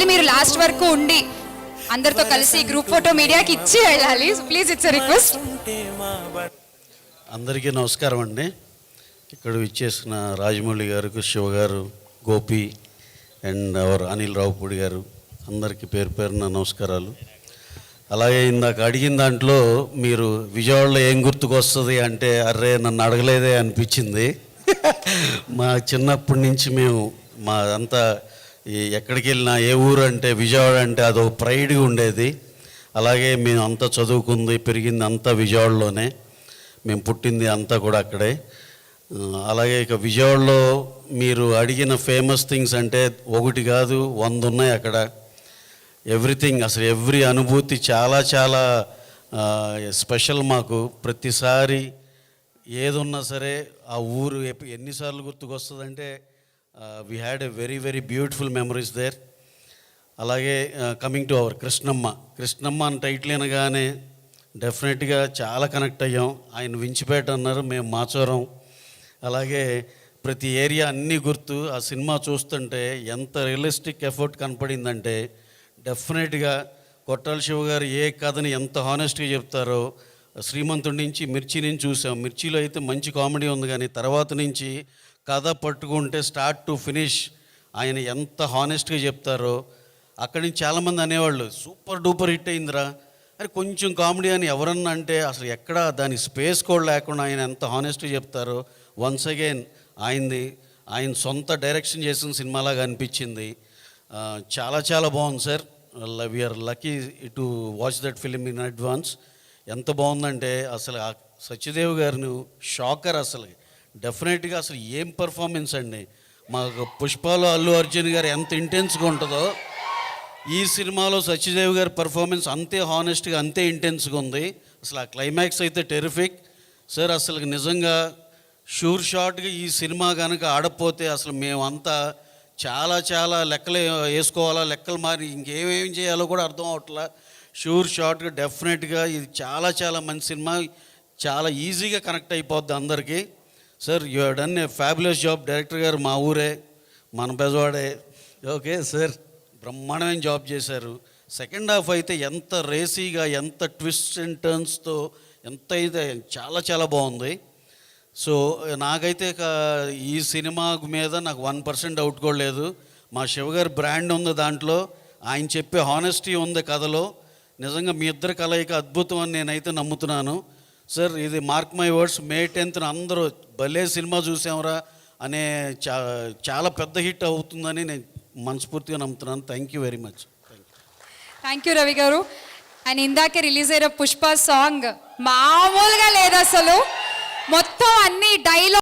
మళ్ళీ మీరు లాస్ట్ వరకు ఉండి అందరితో కలిసి గ్రూప్ ఫోటో మీడియాకి ఇచ్చి వెళ్ళాలి. Please it's request. అందరికీ నమస్కారం అండి. ఇక్కడ ఇచ్చేసిన రాజమౌళి గారికి, శివ గారు, గోపి అండ్ అవర్ అనిల్ రావుపూడి గారు అందరికీ పేరు పేరున నమస్కారాలు. అలాగే ఇందాక అడిగిన దాంట్లో మీరు విజయవాడలో ఏం గుర్తుకొస్తుంది అంటే అర్రే నన్ను అడగలేదే అనిపించింది. మా చిన్నప్పటి నుంచి మేము మా అంతా ఎక్కడికి వెళ్ళినా ఏ ఊరు అంటే విజయవాడ అంటే అదొక ప్రైడ్గా ఉండేది. అలాగే మేము అంతా చదువుకుంది పెరిగింది అంతా విజయవాడలోనే, మేము పుట్టింది అంతా కూడా అక్కడే. అలాగే ఇక విజయవాడలో మీరు అడిగిన ఫేమస్ థింగ్స్ అంటే ఒకటి కాదు 100 ఉన్నాయి అక్కడ. ఎవ్రీథింగ్, అసలు ఎవ్రీ అనుభూతి చాలా చాలా స్పెషల్ మాకు. ప్రతిసారి ఏదున్నా సరే ఆ ఊరు ఎన్నిసార్లు గుర్తుకొస్తుందంటే we had a very very beautiful memories there. అలాగే కమింగ్ టు అవర్ కృష్ణమ్మ అని టైటిల్ అనగానే డెఫినెట్గా చాలా కనెక్ట్ అయ్యాం. ఆయన వించిపేట అన్నారు, మేము మాచవరం. అలాగే ప్రతి ఏరియా అన్నీ గుర్తు. ఆ సినిమా చూస్తుంటే ఎంత రియలిస్టిక్ ఎఫర్ట్ కనపడిందంటే డెఫినెట్గా కొట్టాల శివ గారు ఏ కథని ఎంత హానెస్ట్గా చెప్తారో. శ్రీమంతుడి నుంచి మిర్చి నుంచి చూసాం. మిర్చిలో అయితే మంచి కామెడీ ఉంది, కానీ తర్వాత నుంచి కథ పట్టుకుంటే స్టార్ట్ టు ఫినిష్ ఆయన ఎంత హానెస్ట్గా చెప్తారో. అక్కడి నుంచి చాలామంది అనేవాళ్ళు సూపర్ డూపర్ హిట్ అయిందిరా అని. కొంచెం కామెడీ అని ఎవరన్నా అంటే అసలు ఎక్కడ దాని స్పేస్ కూడా లేకుండా ఆయన ఎంత హానెస్ట్గా చెప్తారో. వన్స్ అగైన్ ఆయన సొంత డైరెక్షన్ చేసిన సినిమాలాగా అనిపించింది. చాలా చాలా బాగుంది sir. We're lucky to watch that film in advance. ఎంత బాగుందంటే అసలు సత్యదేవ్ గారిని షాకర్. అసలు డెఫినెట్గా అసలు ఏం పర్ఫార్మెన్స్ అండి. మాకు పుష్పలో అల్లు అర్జున్ గారు ఎంత ఇంటెన్స్గా ఉంటుందో ఈ సినిమాలో సత్యదేవ్ గారి పర్ఫార్మెన్స్ అంతే హానెస్ట్గా అంతే ఇంటెన్స్గా ఉంది. అసలు ఆ క్లైమాక్స్ అయితే టెరిఫిక్ సార్. అసలు నిజంగా షూర్ షాట్గా ఈ సినిమా కనుక ఆడపోతే అసలు మేమంతా చాలా చాలా లెక్కలు వేసుకోవాలా, లెక్కలు మారి ఇంకేమేమి చేయాలో కూడా అర్థం అవట్లా. షూర్ షాట్గా డెఫినెట్గా ఇది చాలా చాలా మంచి సినిమా. చాలా ఈజీగా కనెక్ట్ అయిపోద్ది అందరికీ. Sir you have done a fabulous job. Director గారు మా ఊరే, మన బెజవాడే. ఓకే సార్, బ్రహ్మాండమైన జాబ్ చేశారు. సెకండ్ హాఫ్ అయితే ఎంత రేసీగా, ఎంత ట్విస్ట్ అండ్ టర్న్స్తో ఎంత అయితే చాలా చాలా బాగుంది. సో నాకైతే ఈ సినిమా మీద నాకు 1% డౌట్ కూడా లేదు. మా శివగారి బ్రాండ్ ఉంది దాంట్లో, ఆయన చెప్పే హానెస్టీ ఉంది కథలో. నిజంగా మీ ఇద్దరు కలయిక అద్భుతం అని నేనైతే నమ్ముతున్నాను సార్. ఇది mark my words, May 10th అందరూ భలే సినిమా చూసాంరా అనే చాలా పెద్ద హిట్ అవుతుందని నేను మనస్ఫూర్తిగా నమ్ముతున్నాను. Thank you very much. Thank you Ravi గారు. అండ్ ఇందాకే రిలీజ్ అయిన పుష్ప సాంగ్ మామూలుగా లేదు అసలు. మొత్తం అన్ని డైలాగ్